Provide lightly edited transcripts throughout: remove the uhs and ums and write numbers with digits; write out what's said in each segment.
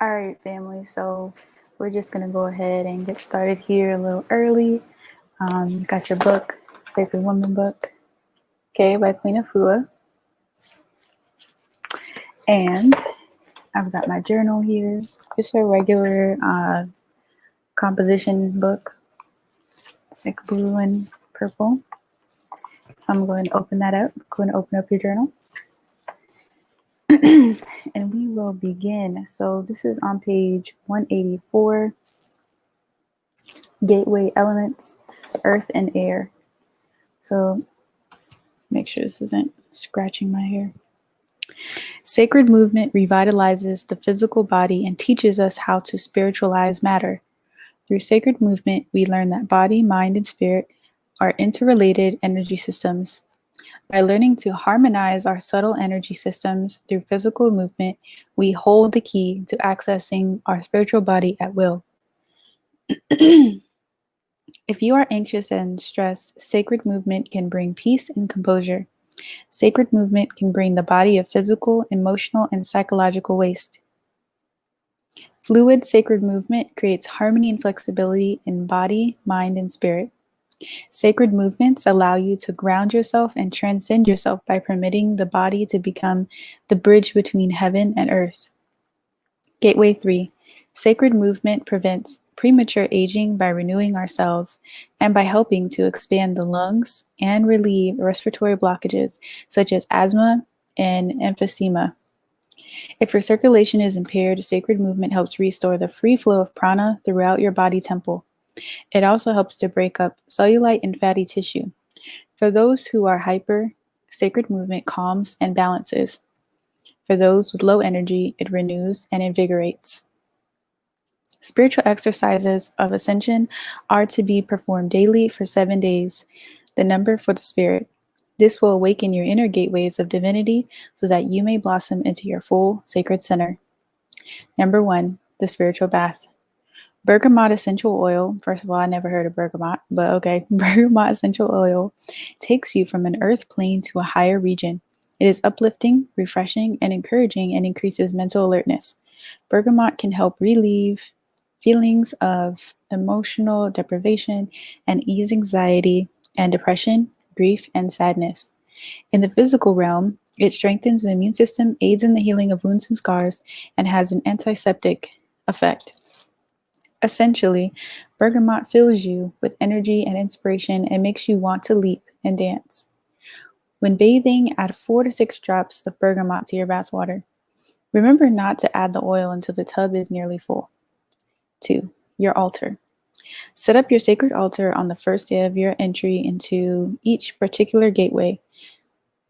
All right, family. So we're just going to go ahead and get started here a little early. You got your book, Sacred Woman book, okay, by Queen Afua. And I've got my journal here, just a regular composition book. It's like blue and purple. So I'm going to open that up. I'm going to open up your journal. And we will begin. So this is on page 184, Gateway Elements, Earth and Air. So make sure this isn't scratching my hair. Sacred movement revitalizes the physical body and teaches us how to spiritualize matter. Through sacred movement, we learn that body, mind, and spirit are interrelated energy systems. By learning to harmonize our subtle energy systems through physical movement, we hold the key to accessing our spiritual body at will. If you are anxious and stressed, sacred movement can bring peace and composure. Sacred movement can bring the body of physical, emotional, and psychological waste. Fluid sacred movement creates harmony and flexibility in body, mind, and spirit. Sacred movements allow you to ground yourself and transcend yourself by permitting the body to become the bridge between heaven and earth. Gateway 3. Sacred movement prevents premature aging by renewing our cells and by helping to expand the lungs and relieve respiratory blockages such as asthma and emphysema. If your circulation is impaired, sacred movement helps restore the free flow of prana throughout your body temple. It also helps to break up cellulite and fatty tissue. For those who are hyper, sacred movement calms and balances. For those with low energy, it renews and invigorates. Spiritual exercises of ascension are to be performed daily for 7 days, the number for the spirit. This will awaken your inner gateways of divinity so that you may blossom into your full sacred center. Number 1, the spiritual bath. Bergamot essential oil, first of all, I never heard of bergamot, but okay. Bergamot essential oil takes you from an earth plane to a higher region. It is uplifting, refreshing, and encouraging and increases mental alertness. Bergamot can help relieve feelings of emotional deprivation and ease anxiety and depression, grief, and sadness. In the physical realm, it strengthens the immune system, aids in the healing of wounds and scars, and has an antiseptic effect. Essentially, bergamot fills you with energy and inspiration and makes you want to leap and dance. When bathing, add 4 to 6 drops of bergamot to your bath water. Remember not to add the oil until the tub is nearly full. 2. Your altar. Set up your sacred altar on the first day of your entry into each particular gateway.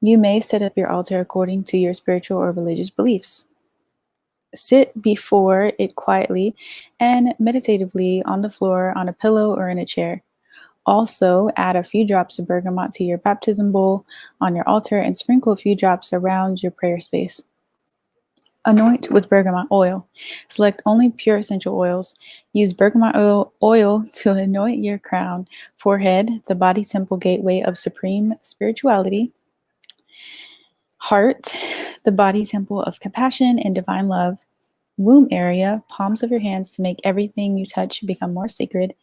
You may set up your altar according to your spiritual or religious beliefs. Sit before it quietly and meditatively on the floor, on a pillow, or in a chair. Also, add a few drops of bergamot to your baptism bowl on your altar and sprinkle a few drops around your prayer space. Anoint with bergamot oil. Select only pure essential oils. Use bergamot oil to anoint your crown, forehead, the body temple gateway of supreme spirituality, heart, the body temple of compassion and divine love, womb area, palms of your hands to make everything you touch become more sacred,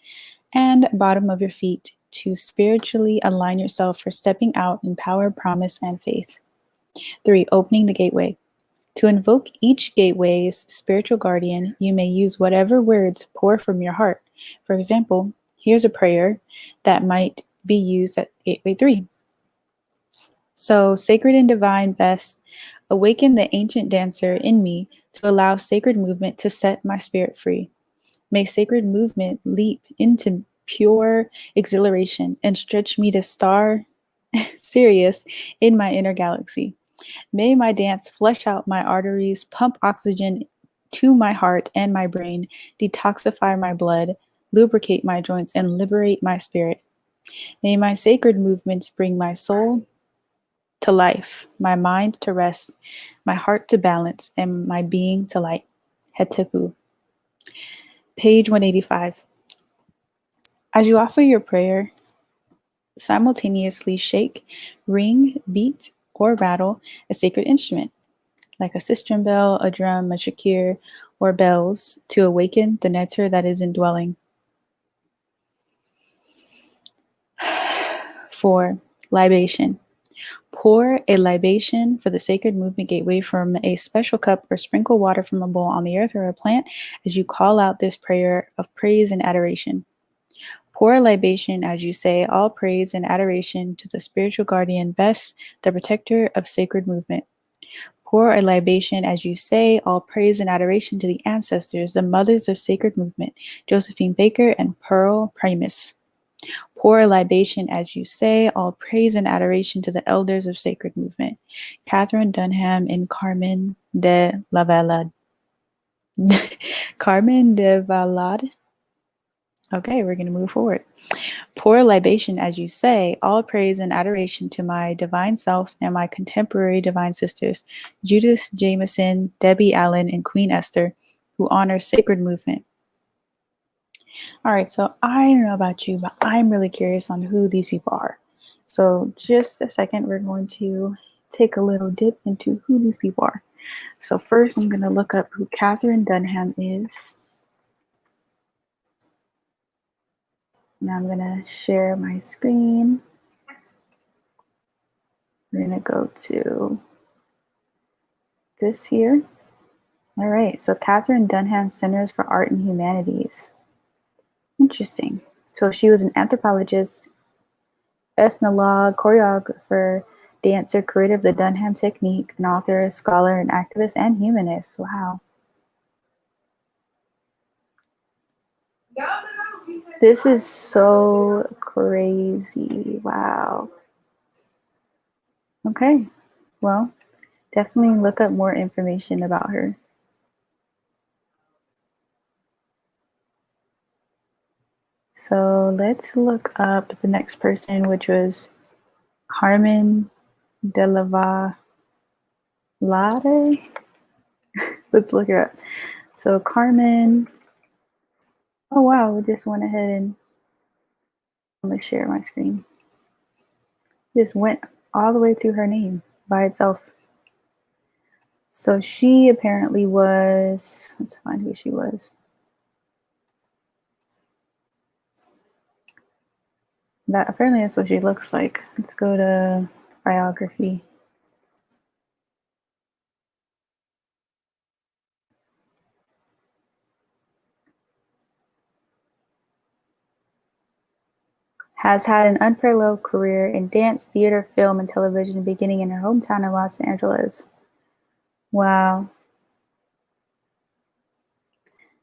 and bottom of your feet to spiritually align yourself for stepping out in power, promise, and faith. 3. Opening the gateway. To invoke each gateway's spiritual guardian, you may use whatever words pour from your heart. For example, here's a prayer that might be used at Gateway 3. So, sacred and divine best, awaken the ancient dancer in me to allow sacred movement to set my spirit free. May sacred movement leap into pure exhilaration and stretch me to star Sirius in my inner galaxy. May my dance flesh out my arteries, pump oxygen to my heart and my brain, detoxify my blood, lubricate my joints, and liberate my spirit. May my sacred movements bring my soul to life, my mind to rest, my heart to balance, and my being to light. Hetepu. Page 185. As you offer your prayer, simultaneously shake, ring, beat, or rattle a sacred instrument. like a sistrum bell, a drum, a shakir, or bells, to awaken the nectar that is indwelling. 4. Libation. Pour a libation for the sacred movement gateway from a special cup or sprinkle water from a bowl on the earth or a plant as you call out this prayer of praise and adoration. Pour a libation as you say all praise and adoration to the spiritual guardian Bes, the protector of sacred movement. Pour a libation as you say all praise and adoration to the ancestors, the mothers of sacred movement, Josephine Baker and Pearl Primus. Pour a libation as you say all praise and adoration to the elders of sacred movement, Catherine Dunham and Carmen de la Valade. Carmen de Valade. Okay, we're going to move forward. Pour a libation as you say all praise and adoration to my divine self and my contemporary divine sisters, Judith Jameson, Debbie Allen, and Queen Esther, who honor sacred movement. All right, so I don't know about you, but I'm really curious on who these people are. So just a second, we're going to take a little dip into who these people are. So first, I'm going to look up who Catherine Dunham is. And I'm going to share my screen. We're going to go to this here. All right, so Catherine Dunham Centers for Art and Humanities. Interesting. So she was an anthropologist, ethnologue, choreographer, dancer, creator of the Dunham technique, an author, scholar, an activist, and humanist. Wow. This is so crazy. Wow. Okay. Well, definitely look up more information about her. So let's look up the next person, which was Carmen de la Valade. Let's look her up. So Carmen, oh wow, we just went ahead and I'm gonna share my screen. Just went all the way to her name by itself. So she apparently was, let's find who she was. That apparently that's what she looks like. Let's go to biography. Has had an unparalleled career in dance, theater, film, and television, beginning in her hometown of Los Angeles. Wow.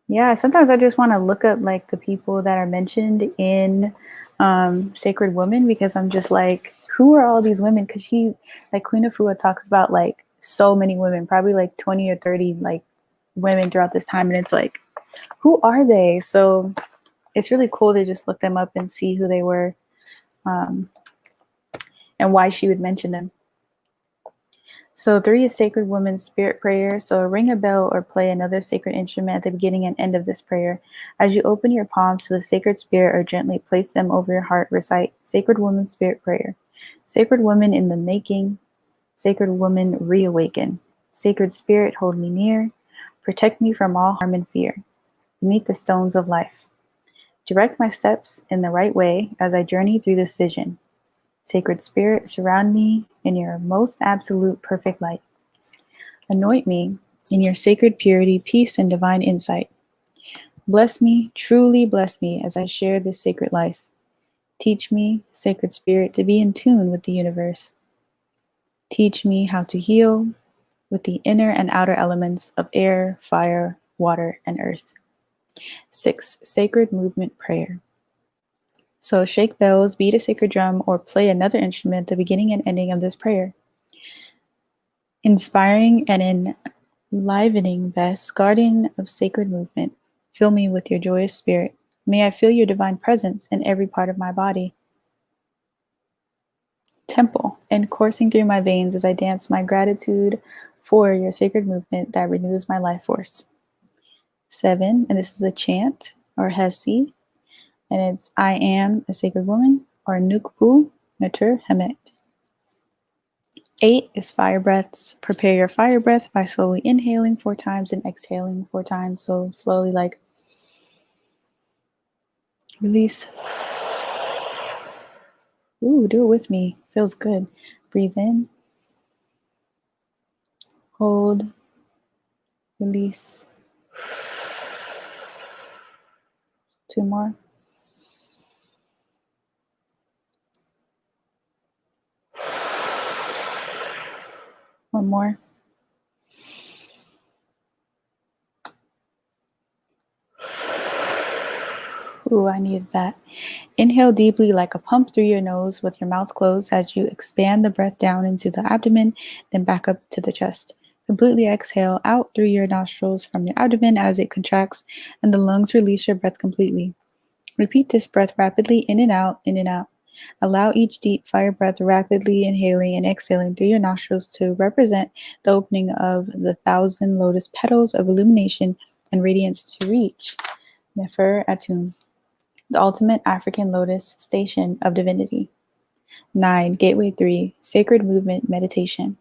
Yeah, sometimes I just want to look up like the people that are mentioned in Sacred Women, because I'm just like, who are all these women? Because she, like Queen Afua talks about like so many women, probably like 20 or 30 like women throughout this time. And it's like, who are they? So it's really cool to just look them up and see who they were and why she would mention them. So 3 is Sacred Women's Spirit Prayer. So ring a bell or play another sacred instrument at the beginning and end of this prayer. As you open your palms to the Sacred Spirit or gently place them over your heart, recite Sacred Women's Spirit Prayer. Sacred Woman in the making, Sacred Woman reawaken. Sacred Spirit, hold me near. Protect me from all harm and fear. Beneath the stones of life. Direct my steps in the right way as I journey through this vision. Sacred Spirit, surround me in your most absolute perfect light. Anoint me in your sacred purity, peace, and divine insight. Bless me, truly bless me as I share this sacred life. Teach me, Sacred Spirit, to be in tune with the universe. Teach me how to heal with the inner and outer elements of air, fire, water, and earth. 6, Sacred Movement Prayer. So shake bells, beat a sacred drum, or play another instrument at the beginning and ending of this prayer. Inspiring and enlivening Bes, guardian of sacred movement, fill me with your joyous spirit. May I feel your divine presence in every part of my body. Temple, and coursing through my veins as I dance my gratitude for your sacred movement that renews my life force. 7, and this is a chant, or Hesi, and it's I am a sacred woman, or Nukbu Natur Hemet. 8 is fire breaths. Prepare your fire breath by slowly inhaling 4 times and exhaling 4 times. So slowly, like, release. Ooh, do it with me. Feels good. Breathe in. Hold. Release. 2 more. One more. Ooh, I needed that. Inhale deeply like a pump through your nose with your mouth closed as you expand the breath down into the abdomen, then back up to the chest. Completely exhale out through your nostrils from your abdomen as it contracts and the lungs release your breath completely. Repeat this breath rapidly in and out, in and out. Allow each deep fire breath rapidly inhaling and exhaling through your nostrils to represent the opening of the 1,000 lotus petals of illumination and radiance to reach Nefer Atum, the ultimate African lotus station of divinity. 9. Gateway 3. Sacred movement meditation.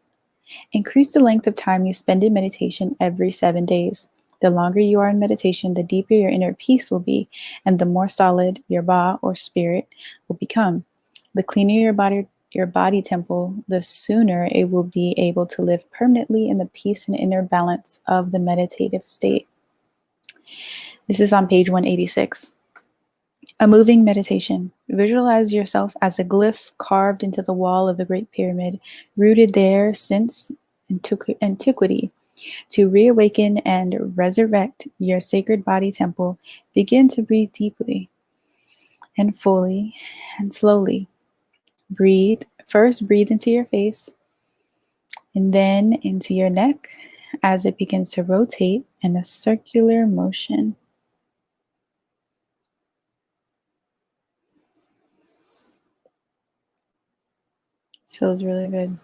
Increase the length of time you spend in meditation every 7 days. The longer you are in meditation, the deeper your inner peace will be, and the more solid your ba or spirit will become. The cleaner your body temple, the sooner it will be able to live permanently in the peace and inner balance of the meditative state. This is on page 186. A moving meditation. Visualize yourself as a glyph carved into the wall of the Great Pyramid, rooted there since antiquity. To reawaken and resurrect your sacred body temple, begin to breathe deeply and fully and slowly. First breathe into your face and then into your neck as it begins to rotate in a circular motion. This feels really good.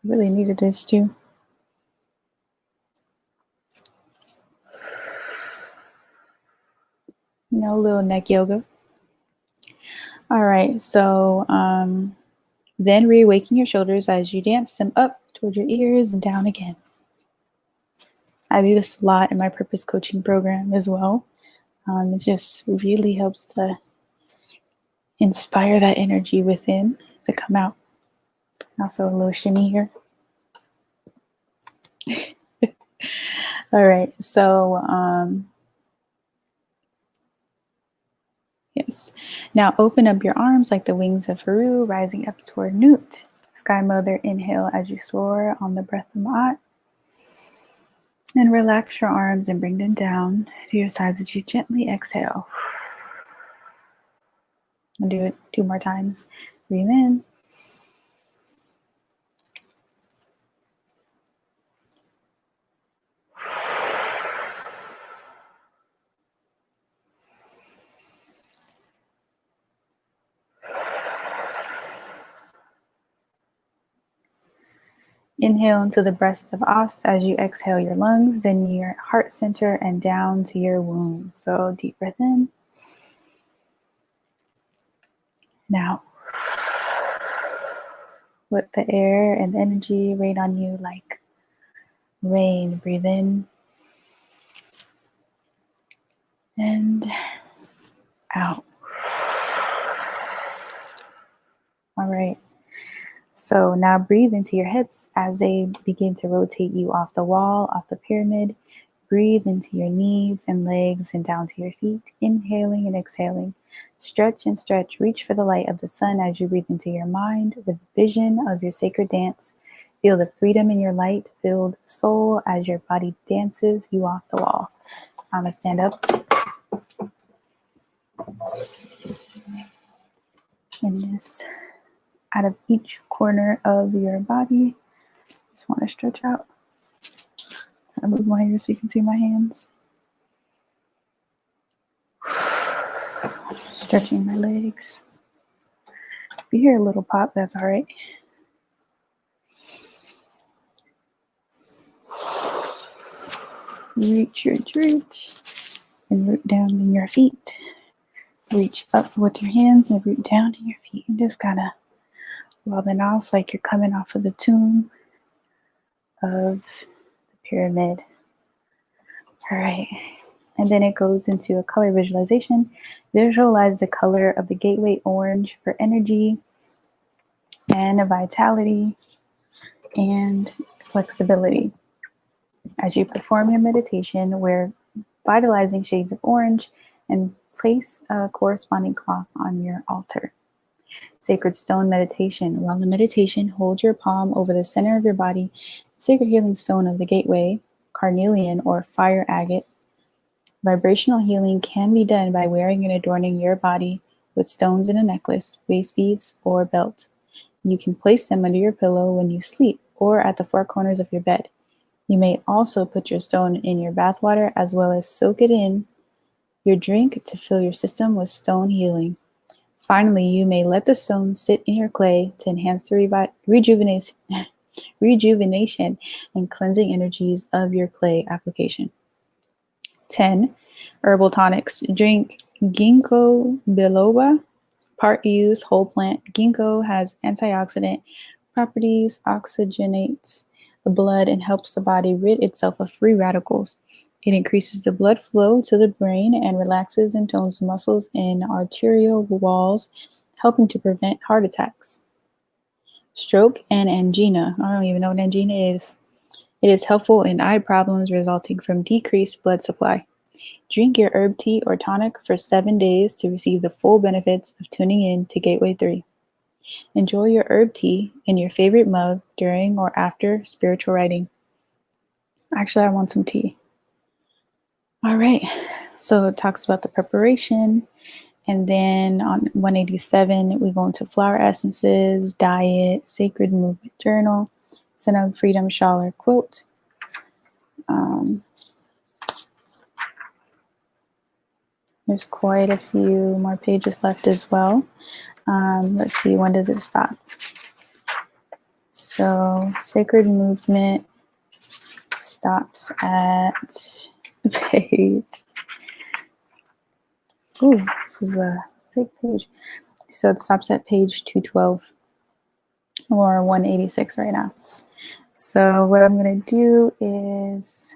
Really needed this too. A little neck yoga. All right, so then reawaken your shoulders as you dance them up toward your ears and down again. I do this a lot in my purpose coaching program as well. It just really helps to inspire that energy within to come out. Also, a little shimmy here. All right, so yes. Now open up your arms like the wings of Heru, rising up toward Nut. Sky Mother, inhale as you soar on the breath of Ma'at. And relax your arms and bring them down to your sides as you gently exhale. I'll do it 2 more times. Breathe in. Inhale into the breast of Ast as you exhale your lungs, then your heart center and down to your womb. So deep breath in. Now, let the air and energy rain on you like rain. Breathe in and out. All right. So now breathe into your hips as they begin to rotate you off the wall, off the pyramid. Breathe into your knees and legs and down to your feet, inhaling and exhaling. Stretch and stretch. Reach for the light of the sun as you breathe into your mind, the vision of your sacred dance. Feel the freedom in your light-filled soul as your body dances you off the wall. I'm going to stand up. And this, out of each corner of your body, just want to stretch out. I move my ears so you can see my hands. Stretching my legs. If you hear a little pop, that's all right. Reach and root down in your feet. reach up with your hands and root down in your feet and just kind of rubbing off like you're coming off of the tomb of the pyramid. All right. And then it goes into a color visualization. Visualize the color of the gateway orange for energy and vitality and flexibility. As you perform your meditation, wear vitalizing shades of orange and place a corresponding cloth on your altar. Sacred stone meditation. While in meditation, hold your palm over the center of your body. Sacred healing stone of the gateway, carnelian or fire agate. Vibrational healing can be done by wearing and adorning your body with stones in a necklace, waist beads, or belt. You can place them under your pillow when you sleep or at the four corners of your bed. You may also put your stone in your bathwater as well as soak it in your drink to fill your system with stone healing. Finally, you may let the stone sit in your clay to enhance the rejuvenation and cleansing energies of your clay application. 10. Herbal tonics. Drink ginkgo biloba, part used whole plant. Ginkgo has antioxidant properties, oxygenates the blood, and helps the body rid itself of free radicals. It increases the blood flow to the brain and relaxes and tones the muscles and arterial walls, helping to prevent heart attacks. Stroke and angina. I don't even know what angina is. It is helpful in eye problems resulting from decreased blood supply. Drink your herb tea or tonic for 7 days to receive the full benefits of tuning in to Gateway 3. Enjoy your herb tea in your favorite mug during or after spiritual writing. Actually, I want some tea. All right, so it talks about the preparation. And then on 187, we go into flower essences, diet, sacred movement journal, Senna Freedom Shawl or quilt. There's quite a few more pages left as well. Let's see, when does it stop? So sacred movement stops at page. Ooh, this is a big page. So it stops at page 212 or 186 right now. So what I'm going to do is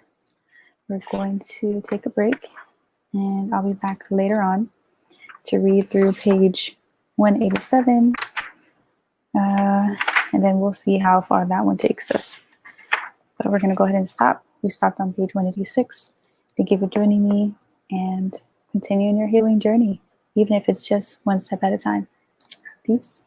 we're going to take a break and I'll be back later on to read through page 187. And then we'll see how far that one takes us. But we're going to go ahead and stop. We stopped on page 186. Thank you for joining me and continue in your healing journey, even if it's just one step at a time. Peace.